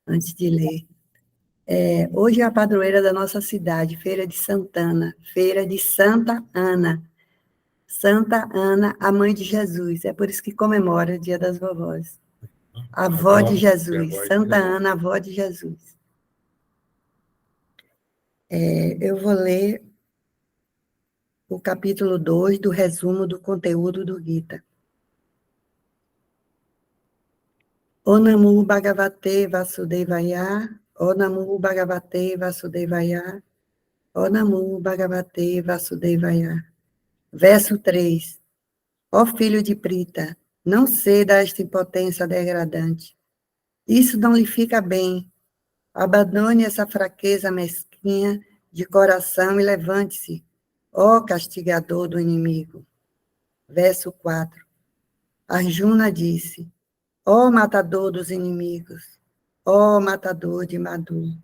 antes de ler. Hoje é a padroeira da nossa cidade, Feira de Santana, Feira de Santa Ana. Santa Ana, a mãe de Jesus. É por isso que comemora o Dia das Vovós. Avó de Jesus, Santa Ana, avó de Jesus. Eu vou ler o capítulo 2 do resumo do conteúdo do Gita. O Namo Bhagavate Vasudevaya, O Namo Bhagavate Vasudevaya, O Namo Bhagavate Vasudevaya. Verso 3. Ó filho de Prita, não ceda a esta impotência degradante. Isso não lhe fica bem. Abandone essa fraqueza mesquinha de coração e levante-se, ó castigador do inimigo. Verso 4. Arjuna disse, ó matador dos inimigos, ó matador de Madhu,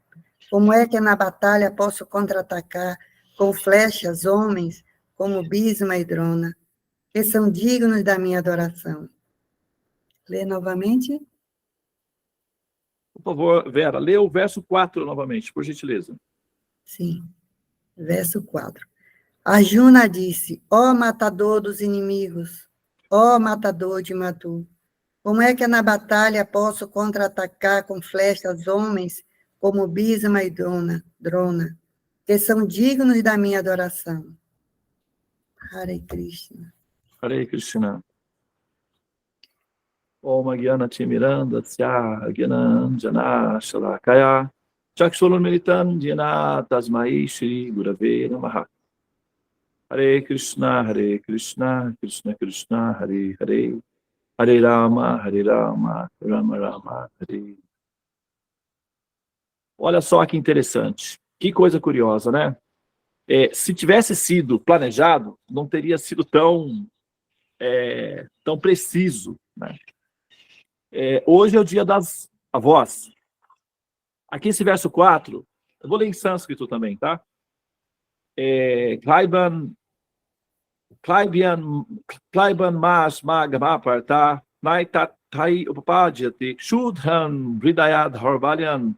como é que na batalha posso contra-atacar com flechas homens como Bhisma e Drona, que são dignos da minha adoração? Lê novamente. Por favor, Vera, lê o verso 4 novamente, por gentileza. Sim, verso 4. Arjuna disse, ó matador dos inimigos, ó matador de Madhu, como é que na batalha posso contra-atacar com flechas homens como Bhisma e Drona, que são dignos da minha adoração? Hare Krishna. Hare Krishna. Om Gyana Timiranda Tsya Gyananjana Shalakaya Chakshulunmilitam Dhyana Tasmai Shri Gurave Namaha. Hare Krishna, Krishna Krishna, Hare Hare, Hare Rama, Rama Rama, Hare. Olha só que interessante, que coisa curiosa, né? Se tivesse sido planejado, não teria sido tão preciso, né? Hoje é o dia das avós. Aqui esse verso 4, eu vou ler em sânscrito também, tá? Klaiban mas magamaparta naitatai upapadyate shudhan hridayad harvalyan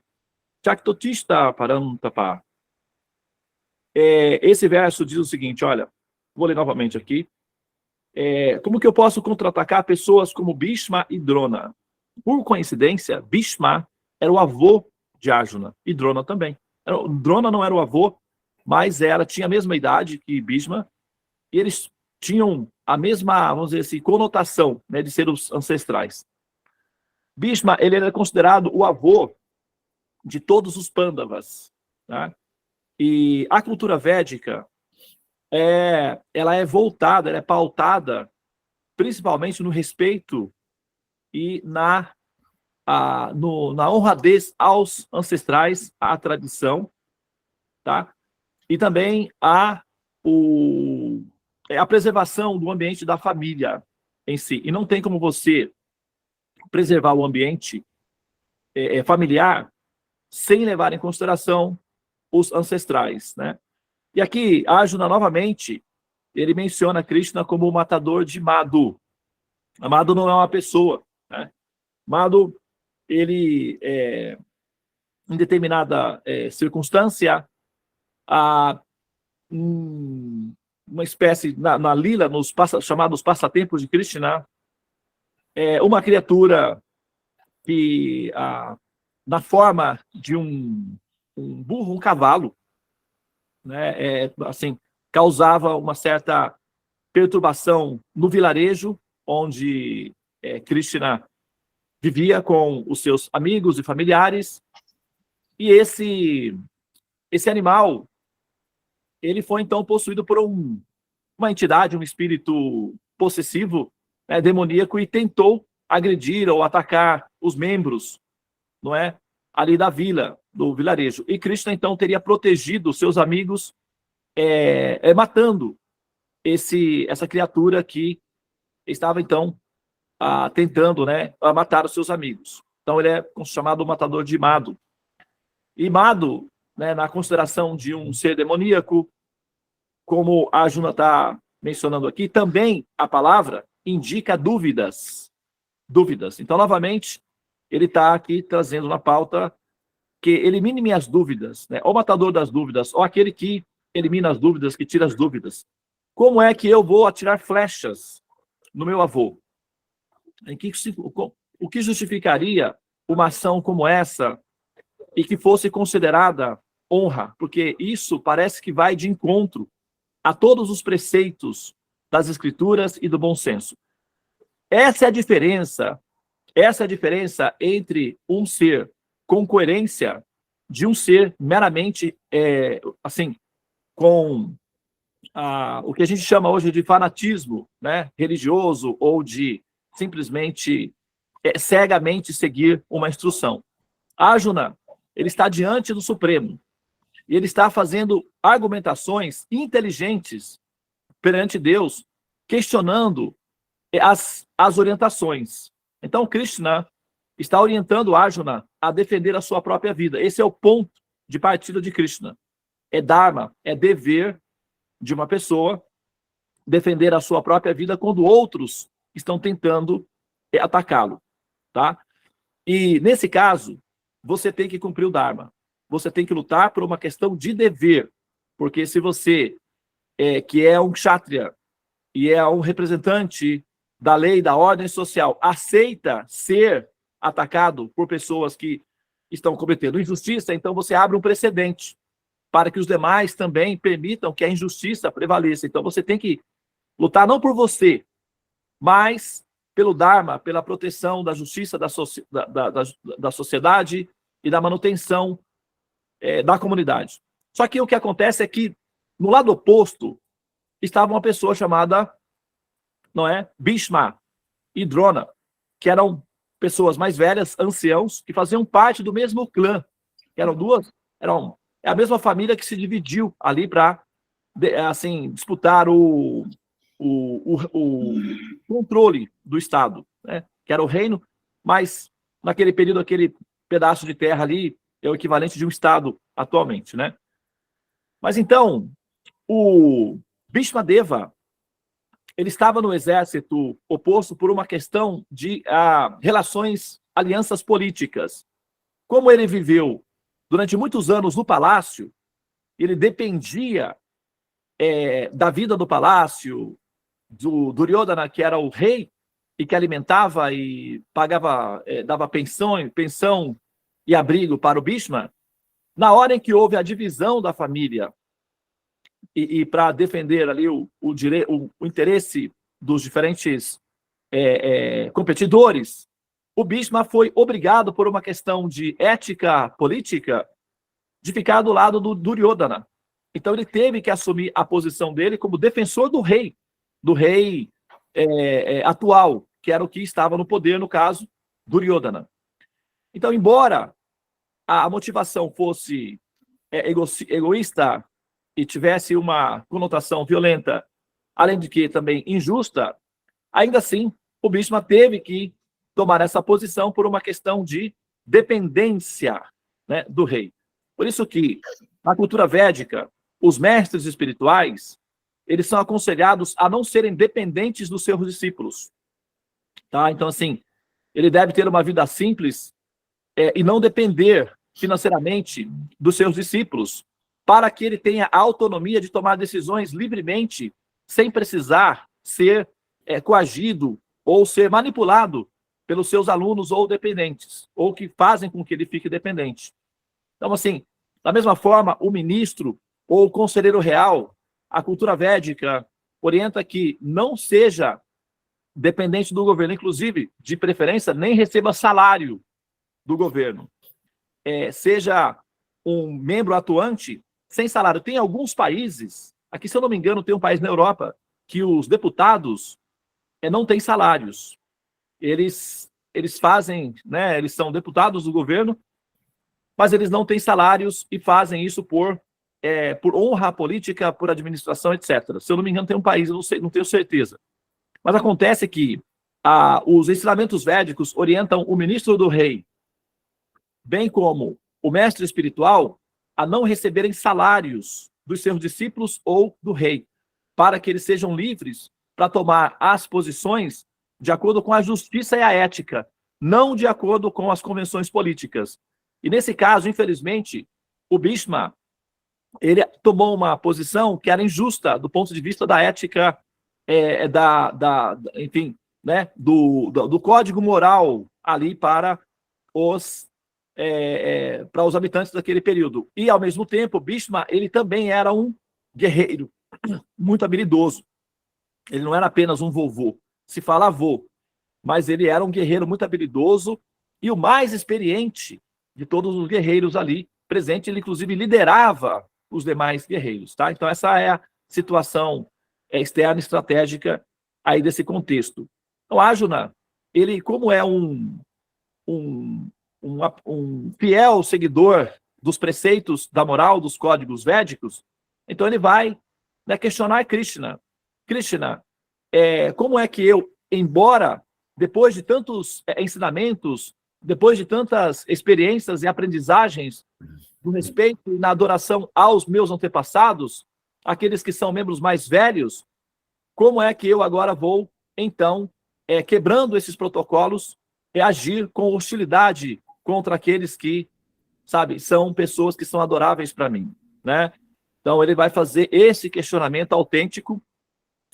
chaktotista parantapa. Esse verso diz o seguinte, olha, vou ler novamente aqui. Como que eu posso contra-atacar pessoas como Bhishma e Drona? Por coincidência, Bhishma era o avô de Arjuna e Drona também. Drona não era o avô, mas ela tinha a mesma idade que Bhishma, e eles tinham a mesma, vamos dizer assim, conotação, né, de ser os ancestrais. Bhishma, ele era considerado o avô de todos os Pandavas, tá? E a cultura védica, ela é voltada, ela é pautada principalmente no respeito e na honradez aos ancestrais, à tradição, tá? E também a preservação do ambiente da família em si. E não tem como você preservar o ambiente familiar sem levar em consideração os ancestrais, né? E aqui, Arjuna, novamente, ele menciona Krishna como o matador de Madhu. Madhu não é uma pessoa, né? Madhu, ele, em determinada circunstância, uma espécie, na lila, nos chamados passatempos de Krishna, uma criatura que, na forma de um burro, um cavalo, né, assim, causava uma certa perturbação no vilarejo onde Krishna vivia com os seus amigos e familiares, e esse animal, ele foi então possuído por uma entidade, um espírito possessivo, né, demoníaco, e tentou agredir ou atacar os membros, não é, ali da vila, do vilarejo. E Krishna então teria protegido os seus amigos, matando essa criatura que estava então tentando, né, matar os seus amigos. Então ele é chamado matador de Madhu. E Madhu, né, na consideração de um ser demoníaco, como a Arjuna está mencionando aqui, também a palavra indica dúvidas. Então, novamente, ele está aqui trazendo na pauta que elimine minhas dúvidas, né? O matador das dúvidas, ou aquele que elimina as dúvidas, que tira as dúvidas. Como é que eu vou atirar flechas no meu avô? O que justificaria uma ação como essa e que fosse considerada honra? Porque isso parece que vai de encontro a todos os preceitos das Escrituras e do bom senso. Essa é a diferença entre um ser com coerência de um ser meramente, assim, com o que a gente chama hoje de fanatismo, né, religioso, ou de simplesmente cegamente seguir uma instrução. Arjuna, ele está diante do Supremo e ele está fazendo argumentações inteligentes perante Deus, questionando as orientações. Então, Krishna está orientando Arjuna a defender a sua própria vida. Esse é o ponto de partida de Krishna. É dharma, é dever de uma pessoa defender a sua própria vida quando outros estão tentando atacá-lo, tá? E, nesse caso, você tem que cumprir o dharma. Você tem que lutar por uma questão de dever. Porque se você, que é um kshatriya e é um representante da lei, da ordem social, aceita ser atacado por pessoas que estão cometendo injustiça, então você abre um precedente para que os demais também permitam que a injustiça prevaleça. Então você tem que lutar não por você, mas pelo Dharma, pela proteção da justiça da sociedade e da manutenção da comunidade. Só que o que acontece é que, no lado oposto, estava uma pessoa chamada, não é, Bhishma e Drona, que eram pessoas mais velhas, anciãos, que faziam parte do mesmo clã. É a mesma família que se dividiu ali para, assim, disputar o controle do Estado, né? Que era o reino, mas naquele período, aquele pedaço de terra ali é o equivalente de um Estado atualmente, né? Mas então, o Bhishmadeva, ele estava no exército oposto por uma questão de relações, alianças políticas. Como ele viveu durante muitos anos no palácio, ele dependia da vida do palácio, do Duryodhana, que era o rei, e que alimentava e pagava, dava pensão e abrigo para o Bhishma. Na hora em que houve a divisão da família e para defender ali o interesse dos diferentes competidores, o Bhishma foi obrigado, por uma questão de ética política, de ficar do lado do Duryodhana. Então ele teve que assumir a posição dele como defensor do rei atual, que era o que estava no poder, no caso, Duryodhana. Então, embora a motivação fosse egoísta e tivesse uma conotação violenta, além de que também injusta, ainda assim, o Bhishma teve que tomar essa posição por uma questão de dependência, né, do rei. Por isso que, na cultura védica, os mestres espirituais, eles são aconselhados a não serem dependentes dos seus discípulos. Tá? Então, assim, ele deve ter uma vida simples e não depender financeiramente dos seus discípulos, para que ele tenha a autonomia de tomar decisões livremente, sem precisar ser coagido ou ser manipulado pelos seus alunos ou dependentes, ou que fazem com que ele fique dependente. Então, assim, da mesma forma, o ministro ou o conselheiro real, a cultura védica orienta que não seja dependente do governo, inclusive, de preferência, nem receba salário do governo. Seja um membro atuante sem salário. Tem alguns países, aqui, se eu não me engano, tem um país na Europa, que os deputados não têm salários. Eles fazem, né, eles são deputados do governo, mas eles não têm salários e fazem isso por honra política, por administração, etc. Se eu não me engano, tem um país, eu não tenho certeza. Mas acontece que os ensinamentos védicos orientam o ministro do rei, bem como o mestre espiritual, a não receberem salários dos seus discípulos ou do rei, para que eles sejam livres para tomar as posições de acordo com a justiça e a ética, não de acordo com as convenções políticas. E nesse caso, infelizmente, o Bhishma, ele tomou uma posição que era injusta do ponto de vista da ética, enfim, né, do código moral ali para os habitantes daquele período. E, ao mesmo tempo, Bhishma, ele também era um guerreiro muito habilidoso. Ele não era apenas um vovô, se fala avô, mas ele era um guerreiro muito habilidoso e o mais experiente de todos os guerreiros ali presente. Ele, inclusive, liderava os demais guerreiros, tá? Então, essa é a situação externa estratégica aí desse contexto. Então, Arjuna, ele, como é um fiel seguidor dos preceitos da moral, dos códigos védicos, então ele vai, né, questionar Krishna. Krishna, como é que eu, embora depois de tantos ensinamentos, depois de tantas experiências e aprendizagens no respeito e na adoração aos meus antepassados, aqueles que são membros mais velhos, como é que eu agora vou, então, quebrando esses protocolos, agir com hostilidade contra aqueles que, sabe, são pessoas que são adoráveis para mim, né? Então, ele vai fazer esse questionamento autêntico,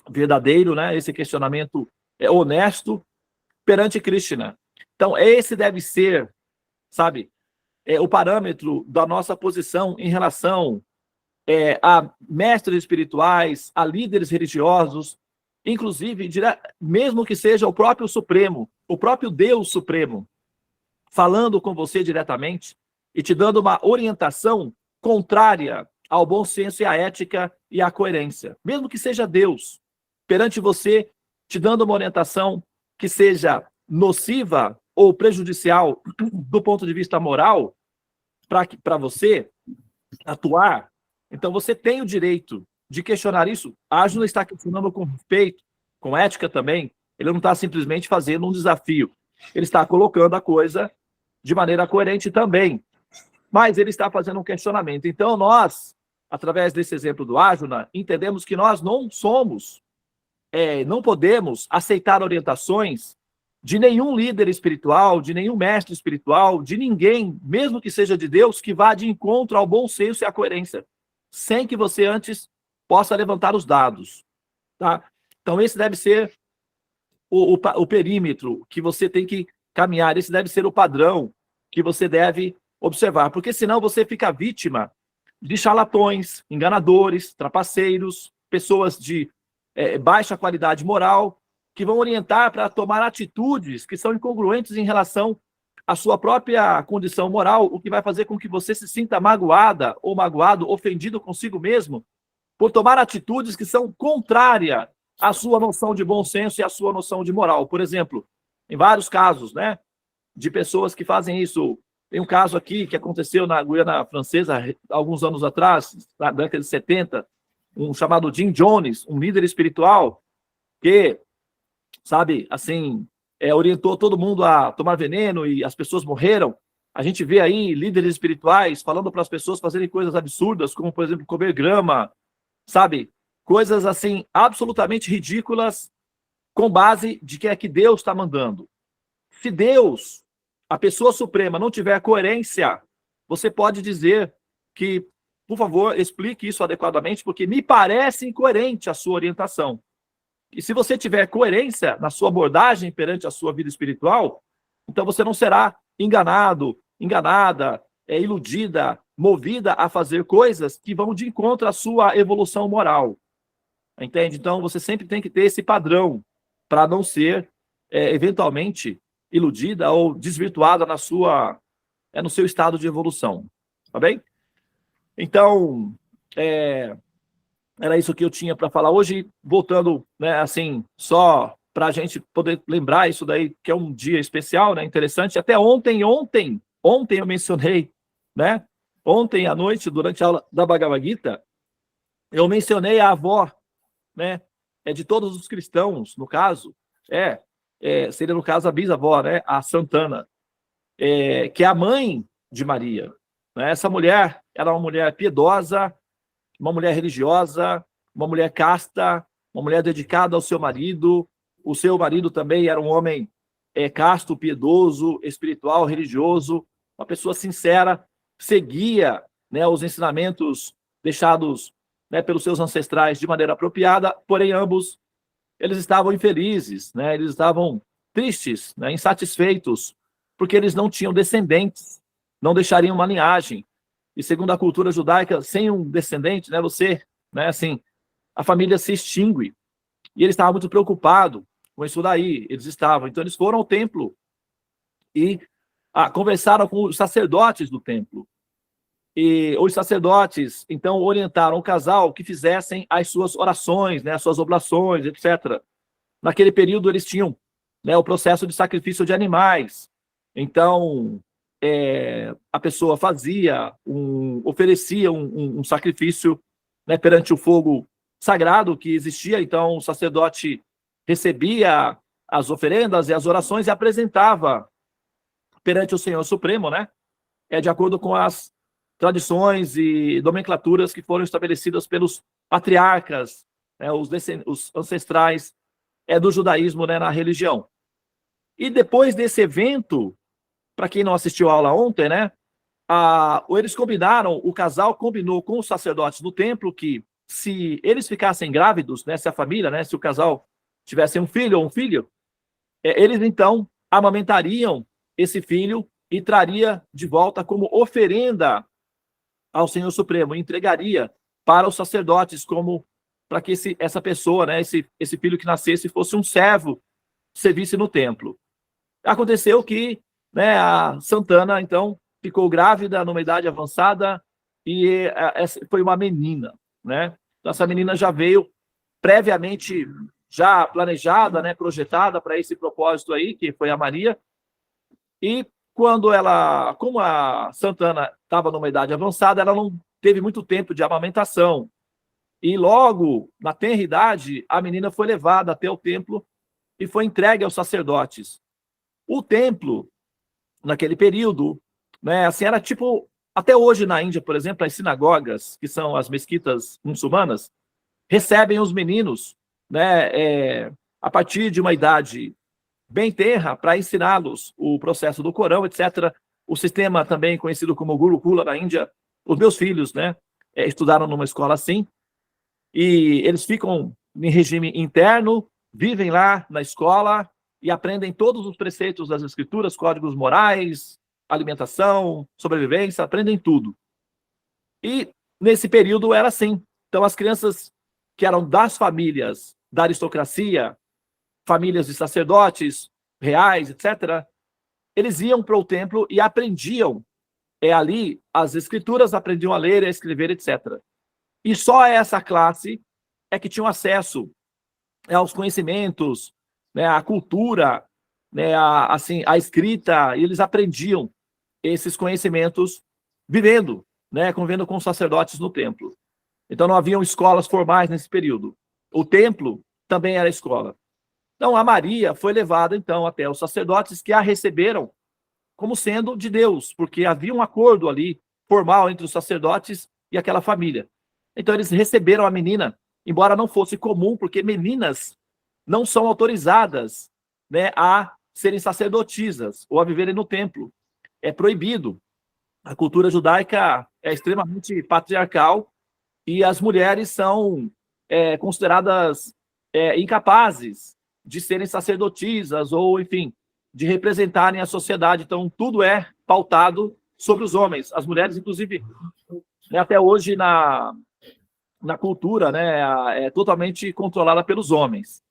verdadeiro, né? Esse questionamento honesto perante Krishna. Então, esse deve ser, sabe, o parâmetro da nossa posição em relação a mestres espirituais, a líderes religiosos, inclusive, mesmo que seja o próprio Supremo, o próprio Deus Supremo, falando com você diretamente e te dando uma orientação contrária ao bom senso e à ética e à coerência. Mesmo que seja Deus, perante você, te dando uma orientação que seja nociva ou prejudicial do ponto de vista moral para você atuar, então você tem o direito de questionar isso. A Arjuna está questionando com respeito, com ética também. Ele não está simplesmente fazendo um desafio. Ele está colocando a coisa de maneira coerente também. Mas ele está fazendo um questionamento. Então nós, através desse exemplo do Arjuna, entendemos que nós não somos, não podemos aceitar orientações de nenhum líder espiritual, de nenhum mestre espiritual, de ninguém, mesmo que seja de Deus, que vá de encontro ao bom senso e à coerência, sem que você antes possa levantar os dados, tá? Então, esse deve ser o perímetro que você tem que caminhar, esse deve ser o padrão que você deve observar, porque senão você fica vítima de charlatões, enganadores, trapaceiros, pessoas de baixa qualidade moral, que vão orientar para tomar atitudes que são incongruentes em relação à sua própria condição moral, o que vai fazer com que você se sinta magoada ou magoado, ofendido consigo mesmo, por tomar atitudes que são contrárias à sua noção de bom senso e à sua noção de moral. Por exemplo, em vários casos, né, de pessoas que fazem isso. Tem um caso aqui que aconteceu na Guiana Francesa, alguns anos atrás, na década de 70, um chamado Jim Jones, um líder espiritual, que, sabe, assim, orientou todo mundo a tomar veneno e as pessoas morreram. A gente vê aí líderes espirituais falando para as pessoas fazerem coisas absurdas, como, por exemplo, comer grama, sabe? Coisas, assim, absolutamente ridículas, com base de que é que Deus está mandando. Se Deus, a pessoa suprema, não tiver coerência, você pode dizer que, por favor, explique isso adequadamente, porque me parece incoerente a sua orientação. E se você tiver coerência na sua abordagem perante a sua vida espiritual, então você não será enganado, enganada, iludida, movida a fazer coisas que vão de encontro à sua evolução moral. Entende? Então você sempre tem que ter esse padrão para não ser, eventualmente, iludida ou desvirtuada no seu estado de evolução. Tá bem? Então, era isso que eu tinha para falar hoje, voltando, né, assim, só para a gente poder lembrar isso daí, que é um dia especial, né, interessante. Até ontem eu mencionei, né, ontem à noite, durante a aula da Bhagavad Gita, eu mencionei a avó, né, de todos os cristãos, no caso, seria no caso a bisavó, né, a Santana, que é a mãe de Maria, né? Essa mulher era uma mulher piedosa, uma mulher religiosa, uma mulher casta, uma mulher dedicada ao seu marido. O seu marido também era um homem casto, piedoso, espiritual, religioso, uma pessoa sincera, seguia, né, os ensinamentos deixados, né, pelos seus ancestrais de maneira apropriada, porém ambos eles estavam infelizes, né, eles estavam tristes, né, insatisfeitos, porque eles não tinham descendentes, não deixariam uma linhagem. E segundo a cultura judaica, sem um descendente, né, né, assim, a família se extingue. E ele estava muito preocupado com isso daí, eles estavam. Então eles foram ao templo e conversaram com os sacerdotes do templo. E os sacerdotes, então, orientaram o casal que fizessem as suas orações, né, as suas oblações, etc. Naquele período, eles tinham, né, o processo de sacrifício de animais. Então, a pessoa oferecia um sacrifício, né, perante o fogo sagrado que existia. Então, o sacerdote recebia as oferendas e as orações e apresentava perante o Senhor Supremo, né, de acordo com as tradições e nomenclaturas que foram estabelecidas pelos patriarcas, né, os ancestrais do judaísmo, né, na religião. E depois desse evento, para quem não assistiu a aula ontem, né, eles combinaram, o casal combinou com os sacerdotes do templo que se eles ficassem grávidos, né, se a família, né, se o casal tivesse um filho ou um filho, eles então amamentariam esse filho e traria de volta como oferenda ao Senhor Supremo, entregaria para os sacerdotes como para que essa pessoa, né, esse filho que nascesse fosse um servo, servisse no templo. Aconteceu que, né, a Santana, então, ficou grávida numa idade avançada e foi uma menina, né? Então, essa menina já veio previamente já planejada, né, projetada para esse propósito aí, que foi a Maria. E como a Santana estava numa idade avançada, ela não teve muito tempo de amamentação. E logo, na tenra idade, a menina foi levada até o templo e foi entregue aos sacerdotes. O templo, naquele período, né, assim, era tipo, até hoje na Índia, por exemplo, as sinagogas, que são as mesquitas muçulmanas, recebem os meninos, né, a partir de uma idade bem tenra, para ensiná-los o processo do Corão, etc. O sistema também conhecido como Gurukula na Índia, os meus filhos, né, estudaram numa escola assim, e eles ficam em regime interno, vivem lá na escola e aprendem todos os preceitos das escrituras, códigos morais, alimentação, sobrevivência, aprendem tudo. E nesse período era assim. Então as crianças que eram das famílias da aristocracia, famílias de sacerdotes reais, etc., eles iam para o templo e aprendiam ali as escrituras, aprendiam a ler, a escrever, etc. E só essa classe que tinham acesso aos conhecimentos, né, à cultura, né, a escrita, e eles aprendiam esses conhecimentos vivendo, né, convivendo com os sacerdotes no templo. Então não haviam escolas formais nesse período. O templo também era escola. Então, a Maria foi levada, então, até os sacerdotes que a receberam como sendo de Deus, porque havia um acordo ali, formal, entre os sacerdotes e aquela família. Então, eles receberam a menina, embora não fosse comum, porque meninas não são autorizadas, né, a serem sacerdotisas ou a viverem no templo. É proibido. A cultura judaica é extremamente patriarcal e as mulheres são consideradas incapazes de serem sacerdotisas ou, enfim, de representarem a sociedade. Então, tudo é pautado sobre os homens. As mulheres, inclusive, né, até hoje na cultura, né, é totalmente controlada pelos homens.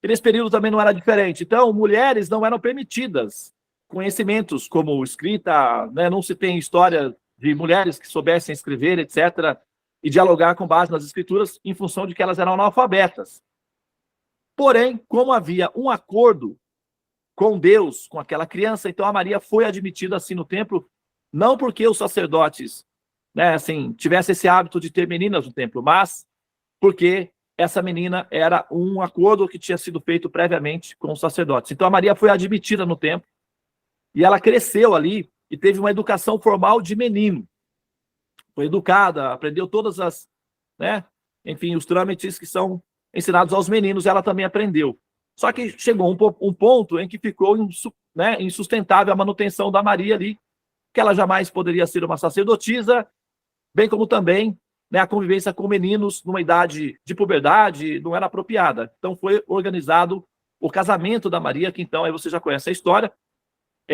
E nesse período também não era diferente. Então, mulheres não eram permitidas conhecimentos como escrita, né, não se tem história de mulheres que soubessem escrever, etc., e dialogar com base nas escrituras em função de que elas eram analfabetas. Porém, como havia um acordo com Deus, com aquela criança, então a Maria foi admitida assim no templo, não porque os sacerdotes, né, assim, tivessem esse hábito de ter meninas no templo, mas porque essa menina era um acordo que tinha sido feito previamente com os sacerdotes. Então a Maria foi admitida no templo e ela cresceu ali e teve uma educação formal de menino. Foi educada, aprendeu todas as, né, enfim, os trâmites que são ensinados aos meninos, ela também aprendeu. Só que chegou um ponto em que ficou insustentável a manutenção da Maria ali, que ela jamais poderia ser uma sacerdotisa, bem como também, né, a convivência com meninos numa idade de puberdade não era apropriada. Então foi organizado o casamento da Maria, que então, aí você já conhece a história,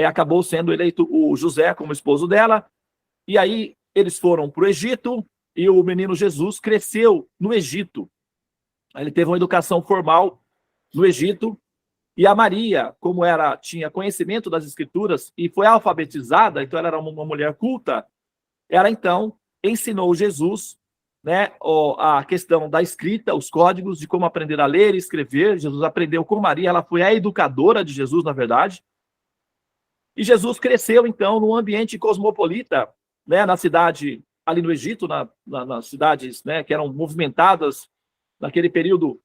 acabou sendo eleito o José como esposo dela, e aí eles foram para o Egito, e o menino Jesus cresceu no Egito. Ele teve uma educação formal no Egito, e a Maria, como tinha conhecimento das escrituras e foi alfabetizada, então ela era uma mulher culta, ela então ensinou Jesus, né, a questão da escrita, os códigos de como aprender a ler e escrever. Jesus aprendeu com Maria, ela foi a educadora de Jesus, na verdade. E Jesus cresceu, então, num ambiente cosmopolita, né, na cidade, ali no Egito, nas cidades, né, que eram movimentadas naquele período.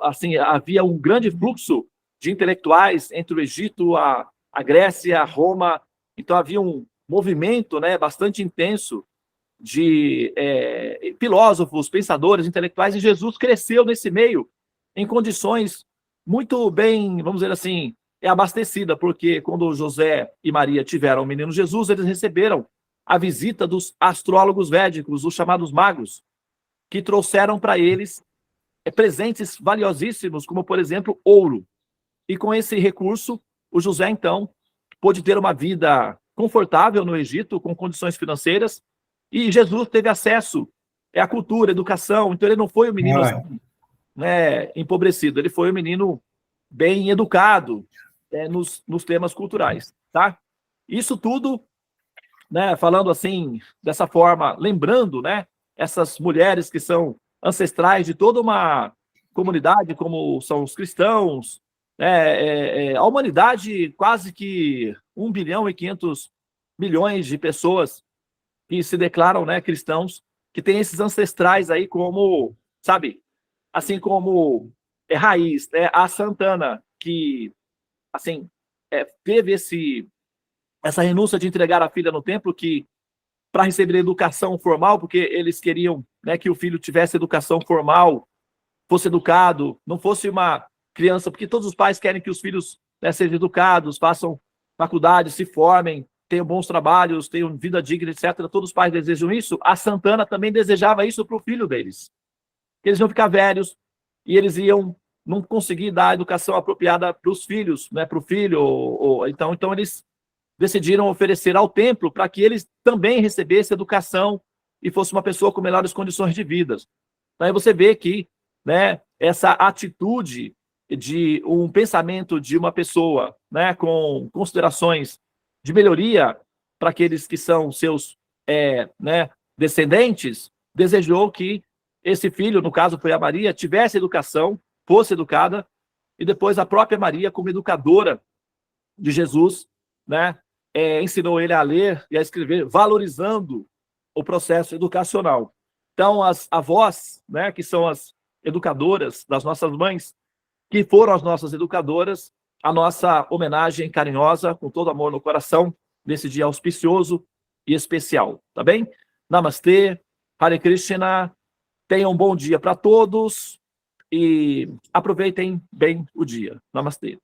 Assim, havia um grande fluxo de intelectuais entre o Egito, a Grécia, Roma. Então havia um movimento, né, bastante intenso de filósofos, pensadores, intelectuais, e Jesus cresceu nesse meio em condições muito bem, vamos dizer assim, abastecida, porque quando José e Maria tiveram o menino Jesus, eles receberam a visita dos astrólogos védicos, os chamados magos, que trouxeram para eles presentes valiosíssimos, como, por exemplo, ouro. E com esse recurso, o José, então, pôde ter uma vida confortável no Egito, com condições financeiras, e Jesus teve acesso à cultura, à educação. Então, ele não foi um menino assim, né, empobrecido, ele foi um menino bem educado nos temas culturais. Tá? Isso tudo, né, falando assim, dessa forma, lembrando, né, essas mulheres que são ancestrais de toda uma comunidade, como são os cristãos, a humanidade, quase que 1 bilhão e 500 milhões de pessoas que se declaram, né, cristãos, que têm esses ancestrais aí como, sabe, assim como raiz, né, a Santana, que, assim, teve essa renúncia de entregar a filha no templo, que para receber educação formal, porque eles queriam, né, que o filho tivesse educação formal, fosse educado, não fosse uma criança, porque todos os pais querem que os filhos, né, sejam educados, façam faculdade, se formem, tenham bons trabalhos, tenham vida digna, etc. Todos os pais desejam isso. A Santana também desejava isso para o filho deles. Eles iam ficar velhos e eles iam não conseguir dar a educação apropriada para os filhos, né, para o filho. Então eles decidiram oferecer ao templo para que eles também recebessem educação e fosse uma pessoa com melhores condições de vida. Então, aí você vê que, né, essa atitude de um pensamento de uma pessoa, né, com considerações de melhoria para aqueles que são seus né, descendentes, desejou que esse filho, no caso foi a Maria, tivesse educação, fosse educada, e depois a própria Maria, como educadora de Jesus, né, ensinou ele a ler e a escrever, valorizando o processo educacional. Então, as avós, né, que são as educadoras das nossas mães, que foram as nossas educadoras, a nossa homenagem carinhosa, com todo amor no coração, nesse dia auspicioso e especial, tá bem? Namastê, Hare Krishna, tenham um bom dia para todos e aproveitem bem o dia. Namastê.